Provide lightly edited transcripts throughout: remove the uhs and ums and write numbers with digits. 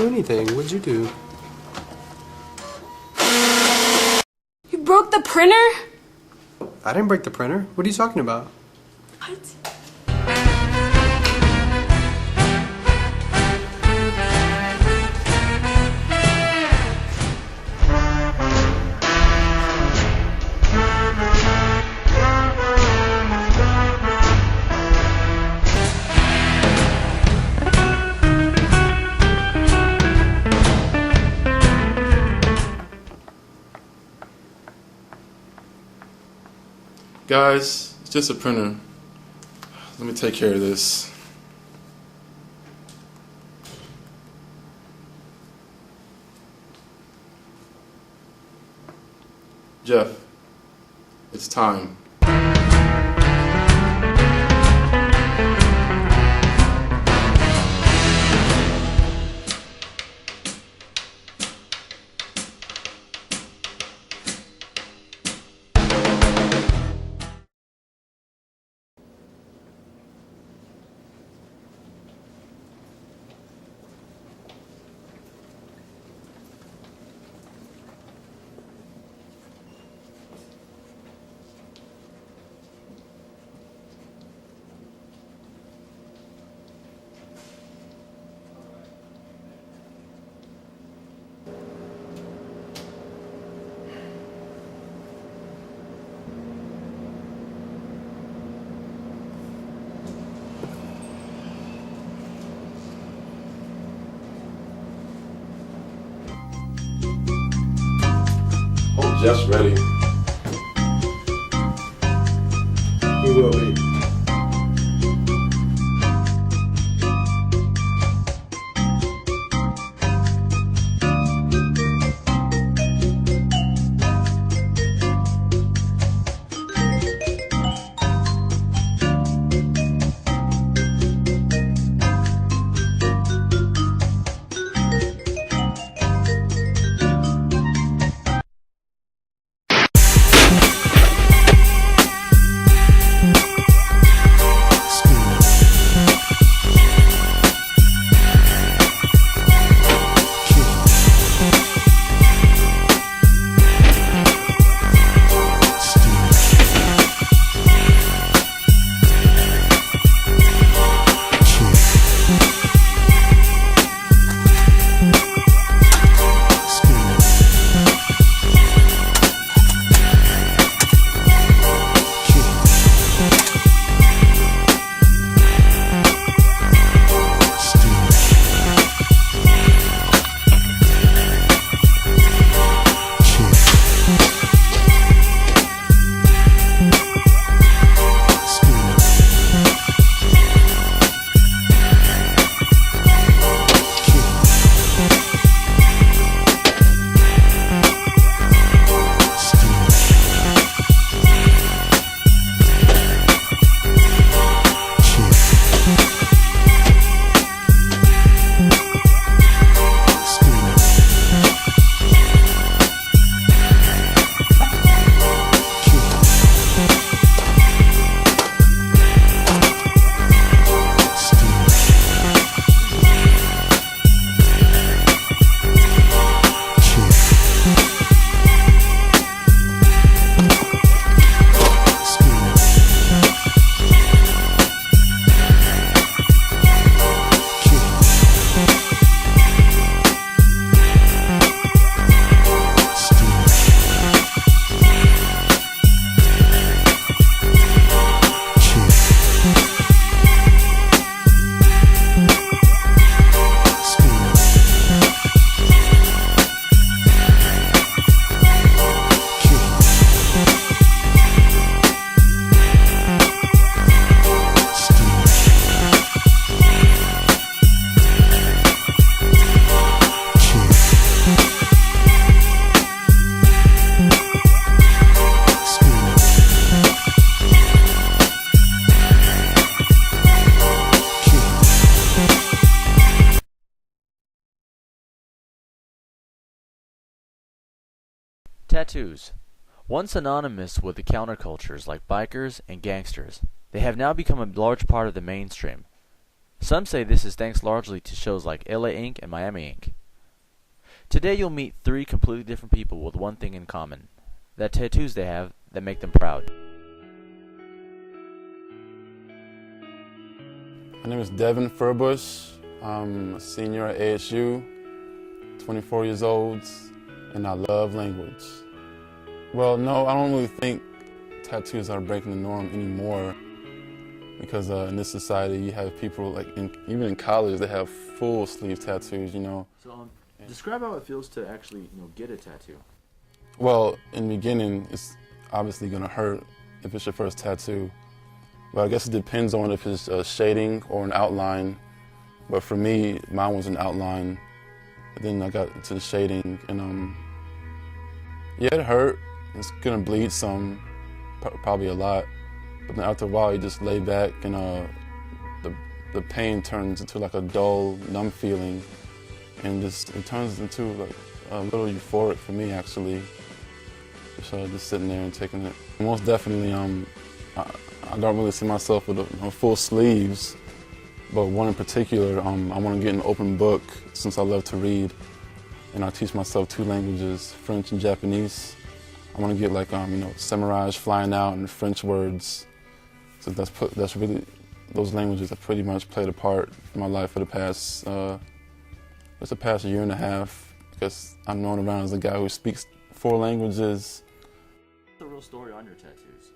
do anything. What'd you do? You broke the printer? I didn't break the printer. What are you talking about? What? Guys, it's just a printer. Let me take care of this. Jeff, it's time. Oh, Jeff's ready. We will be. Tattoos. Once synonymous with the countercultures like bikers and gangsters, they have now become a large part of the mainstream. Some say this is thanks largely to shows like LA Ink. and Miami Ink. Today you'll meet three completely different people with one thing in common: that tattoos they have that make them proud. My name is Devin Furbush. I'm a senior at ASU, 24 years old, and I love language. Well, no, I don't really think tattoos are breaking the norm anymore, because in this society you have people like, even in college, they have full sleeve tattoos, you know. So describe how it feels to actually, get a tattoo. Well, in the beginning, it's obviously gonna hurt if it's your first tattoo. But I guess it depends on if it's a shading or an outline. But for me, mine was an outline. But then I got to the shading, and yeah, it hurt. It's gonna bleed some, probably a lot. But then after a while, you just lay back, and the pain turns into like a dull, numb feeling, and it turns into like a little euphoric for me, actually. Just sitting there and taking it. Most definitely, I don't really see myself with full sleeves, but one in particular, I want to get an open book since I love to read, and I teach myself 2 languages, French and Japanese. I want to get like samurais flying out and French words. So that's really, those languages have pretty much played a part in my life for the past year and a half, because I'm known around as a guy who speaks 4 languages. What's the real story on your tattoos?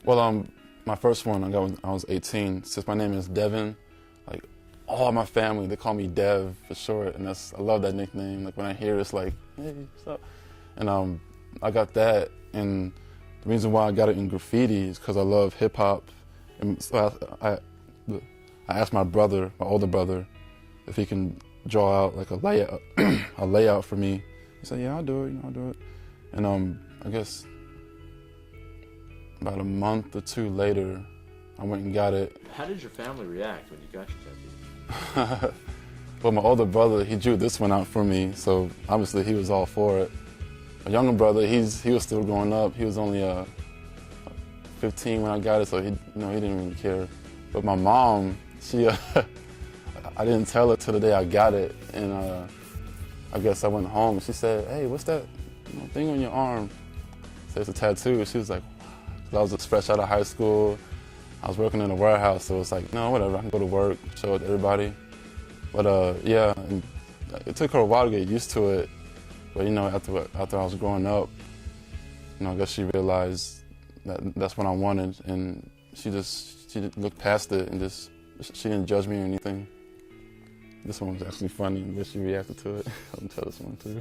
Well, my first one I got when I was 18. Since my name is Devin, like all my family, they call me Dev for short, and I love that nickname. Like when I hear it, it's like, hey, what's up? And I got that, and the reason why I got it in graffiti is because I love hip hop. And so I asked my older brother, if he can draw out like a layout for me. He said, yeah, I'll do it, I'll do it. And I guess about a month or 2 later, I went and got it. How did your family react when you got your tattoo? Well, my older brother, he drew this one out for me, so obviously he was all for it. My younger brother, he was still growing up. He was only 15 when I got it, so he didn't really care. But my mom, she, I didn't tell her till the day I got it, and I guess I went home. She said, "Hey, what's that thing on your arm?" I said, "It's a tattoo." She was like, "Wow." I was just fresh out of high school. I was working in a warehouse, so it's like, no, whatever. I can go to work, show it to everybody. But yeah, and it took her a while to get used to it. But after I was growing up, I guess she realized that that's what I wanted, and she looked past it and she didn't judge me or anything. This one was actually funny, the way she reacted to it. I'll tell this one too.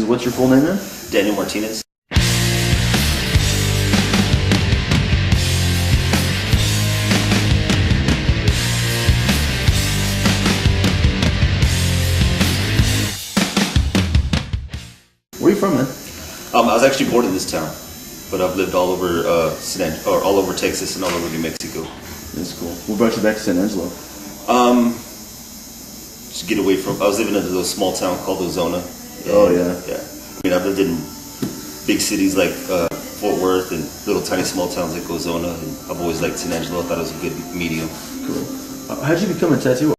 What's your full name then? Daniel Martinez. Where are you from, man? I was actually born in this town, but I've lived all over all over Texas and all over New Mexico. That's cool. What brought you back to San Angelo? Just get away from. I was living in a little small town called Ozona. Oh yeah. Yeah. I mean, I've lived in big cities like Fort Worth and little tiny small towns like Ozona, and I've always liked San Angelo. I thought it was a good medium. Cool. How did you become a tattoo